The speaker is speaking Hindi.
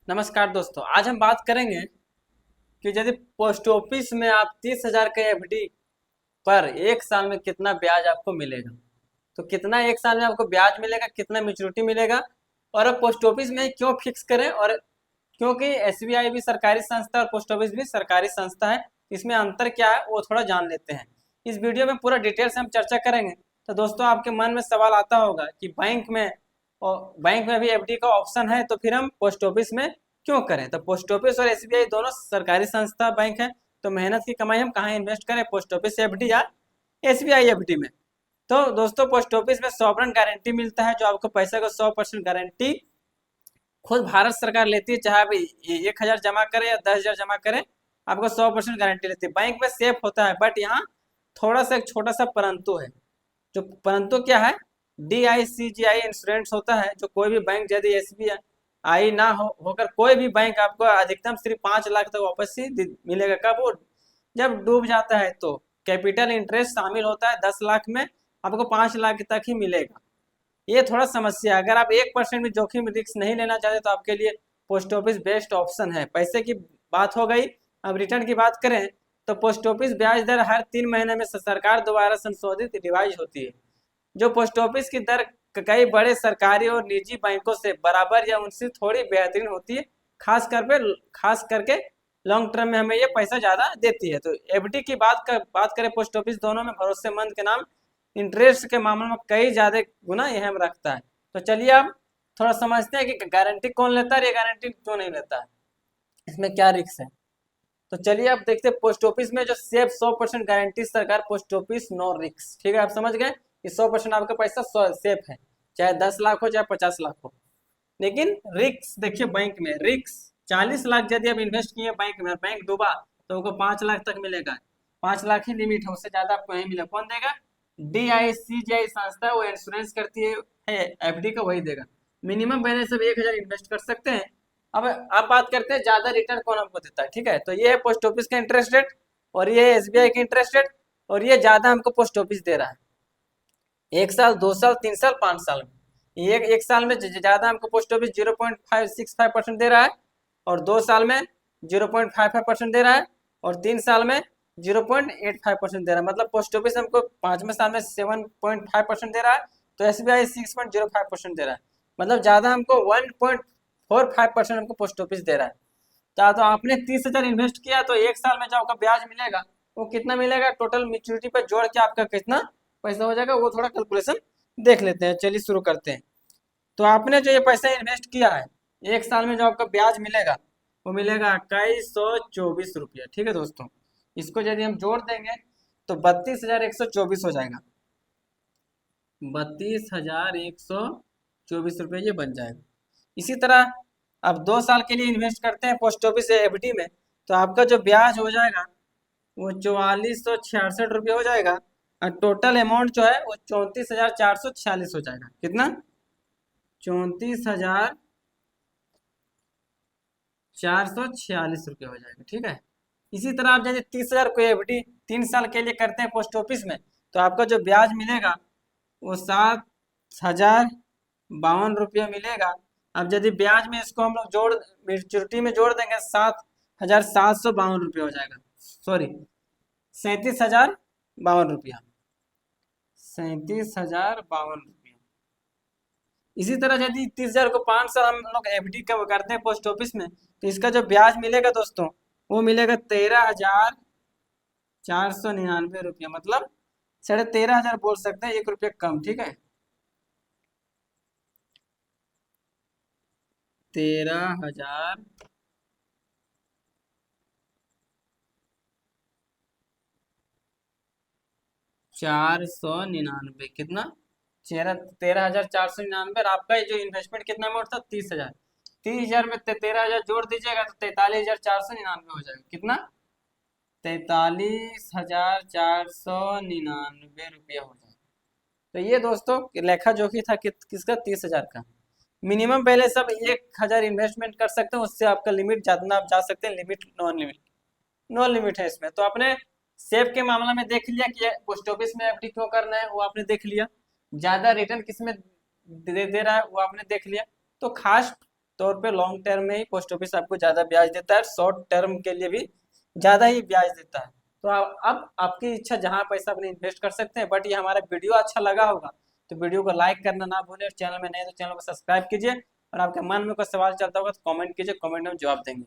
नमस्कार दोस्तों, आज हम बात करेंगे कि यदि पोस्ट ऑफिस में आप 30,000 के एफडी पर एक साल में कितना ब्याज आपको मिलेगा। तो कितना एक साल में आपको ब्याज मिलेगा, कितना मैच्योरिटी मिलेगा और अब पोस्ट ऑफिस में क्यों फिक्स करें। और क्योंकि एसबीआई भी सरकारी संस्था और पोस्ट ऑफिस भी सरकारी संस्था है, इसमें अंतर क्या है वो थोड़ा जान लेते हैं। इस वीडियो में पूरा डिटेल से हम चर्चा करेंगे। तो दोस्तों, आपके मन में सवाल आता होगा कि बैंक में भी एफडी का ऑप्शन है, तो फिर हम पोस्ट ऑफिस में क्यों करें। तो पोस्ट ऑफिस और एसबीआई दोनों सरकारी संस्था बैंक है, तो मेहनत की कमाई हम कहाँ इन्वेस्ट करें, पोस्ट ऑफिस एफडी या एसबीआई एफडी में। तो दोस्तों, पोस्ट ऑफिस में सॉवरेन गारंटी मिलता है, जो आपको पैसे को 100% गारंटी खुद भारत सरकार लेती है। चाहे आप 1,000 जमा करें या 10,000 जमा करें, आपको 100% गारंटी लेती है। बैंक में सेफ होता है, बट यहाँ थोड़ा सा एक छोटा सा परंतु है। जो परंतु क्या है, DICGI इंश्योरेंस होता है, जो कोई भी बैंक यदि SBI ना होकर कोई भी बैंक आपको अधिकतम सिर्फ 5 लाख तक वापस ही मिलेगा। कब? वो जब डूब जाता है। तो कैपिटल इंटरेस्ट शामिल होता है 10 लाख में, आपको 5 लाख तक ही मिलेगा। ये थोड़ा समस्या है। अगर आप 1% भी जोखिम रिस्क नहीं लेना चाहते तो आपके लिए पोस्ट ऑफिस बेस्ट ऑप्शन है। पैसे की बात हो गई, अब रिटर्न की बात करें तो पोस्ट ऑफिस ब्याज दर हर 3 महीने में सरकार द्वारा संशोधित रिवाइज होती है। जो पोस्ट ऑफिस की दर कई बड़े सरकारी और निजी बैंकों से बराबर या उनसे थोड़ी बेहतरीन होती है। खास करके लॉन्ग टर्म में हमें ये पैसा ज़्यादा देती है। तो एफडी की बात करें, पोस्ट ऑफिस दोनों में भरोसेमंद के नाम इंटरेस्ट के मामले में कई ज़्यादा गुना अहम रखता है। तो चलिए अब थोड़ा समझते हैं कि गारंटी कौन लेता है, ये गारंटी क्यों नहीं लेता है, इसमें क्या रिस्क है। तो चलिए अब देखते हैं पोस्ट ऑफिस में जो सेफ 100% गारंटी सरकार पोस्ट ऑफिस नो रिस्क। ठीक है, आप समझ गए कि 100% आपका पैसा सेफ है, चाहे 10 लाख हो चाहे 50 लाख हो। लेकिन रिस्क देखिए, बैंक में रिस्क 40 लाख यदि आप इन्वेस्ट किए बैंक में, बैंक डूबा तो आपको 5 लाख तक मिलेगा। 5 लाख ही लिमिट है, उससे ज्यादा आपको नहीं मिलेगा। कौन देगा? DICGI संस्था है, वो इंश्योरेंस करती है एफडी का, वही देगा। मिनिमम बैलेंस अब 1,000 इन्वेस्ट कर सकते हैं। अब बात करते हैं ज्यादा रिटर्न कौन हमको देता है। ठीक है, तो ये है पोस्ट ऑफिस का इंटरेस्ट रेट और ये एसबीआई का इंटरेस्ट रेट, और ये ज्यादा हमको पोस्ट ऑफिस दे रहा है। 1 साल, 2 साल, 3 साल, 5 साल में। एक साल में ज्यादा हमको पोस्ट ऑफिस 0.565% दे रहा है, और 2 साल में 0.55% दे रहा है, और 3 साल में 0.85% दे रहा है। मतलब पोस्ट ऑफिस हमको 5वें साल में 7.5% दे रहा है, तो एसबीआई 6.05% दे रहा है। मतलब ज्यादा हमको 1.45% हमको पोस्ट ऑफिस दे रहा है। तो आपने 30,000 इन्वेस्ट किया, तो एक साल में जो आपका ब्याज मिलेगा वो कितना मिलेगा, टोटल मैच्योरिटी पर जोड़ के आपका कितना पैसा हो जाएगा, वो थोड़ा कैलकुलेशन देख लेते हैं। चलिए शुरू करते हैं। तो आपने जो ये पैसा इन्वेस्ट किया है, एक साल में जो आपका ब्याज मिलेगा वो मिलेगा 2124 रुपया। ठीक है दोस्तों, इसको यदि हम जोड़ देंगे तो 32,124 हो जाएगा। 32,124 रुपये ये बन जाएगा। इसी तरह अब 2 साल के लिए इन्वेस्ट करते हैं पोस्ट ऑफिस या एफडी में, तो आपका जो ब्याज हो जाएगा वो 4466 रुपये हो जाएगा, और टोटल अमाउंट जो है वो 34,446 हो जाएगा। कितना? 34,446 रुपये हो जाएगा। ठीक है, इसी तरह आप जैसे 30,000 को एफडी 3 साल के लिए करते हैं पोस्ट ऑफिस में, तो आपका जो ब्याज मिलेगा वो 7,052 रुपये मिलेगा। अब यदि ब्याज में इसको हम लोग मैच्योरिटी में जोड़ देंगे, 7,752 रुपये हो जाएगा। सॉरी, 37,052 रुपया, 37,052 रुपया। इसी तरह यदि 30,000 को 5 साल हम लोग एफडी का करते हैं पोस्ट ऑफिस में, तो इसका जो ब्याज मिलेगा दोस्तों वो मिलेगा 13,499 रुपया। मतलब 13,500 बोल सकते हैं, 1 रुपया कम। ठीक है, 13,000 499। कितना? 13,499। आपका जो इन्वेस्टमेंट कितना अमाउंट था? 30,000। 30,000 में 13,000 जोड़ दीजिएगा तो 43,499 हो जाएगा। कितना? 43,499 हो जाएगा। तो ये दोस्तों लेखा जोखी था किसका? 30,000 का। मिनिमम बैलेंस अब 1,000 इन्वेस्टमेंट कर सकते हैं, उससे आपका लिमिट जितना आप जा सकते हैं। लिमिट नॉन लिमिट है इसमें। तो आपने सेफ के मामले में देख लिया कि पोस्ट ऑफिस में एफडी क्यों करना है, वो आपने देख लिया। ज्यादा रिटर्न किस में दे रहा है वो आपने देख लिया। तो खास तौर पे लॉन्ग टर्म में ही पोस्ट ऑफिस आपको ज़्यादा ब्याज देता है, शॉर्ट टर्म के लिए भी ज़्यादा ही ब्याज देता है। तो अब आपकी इच्छा, जहाँ पैसा अपने इन्वेस्ट कर सकते हैं। बट ये हमारा वीडियो अच्छा लगा होगा तो वीडियो को लाइक करना ना भूलें, और चैनल में नए तो चैनल को सब्सक्राइब कीजिए, और आपके मन में कोई सवाल चलता होगा तो कमेंट कीजिए, कमेंट में जवाब देंगे।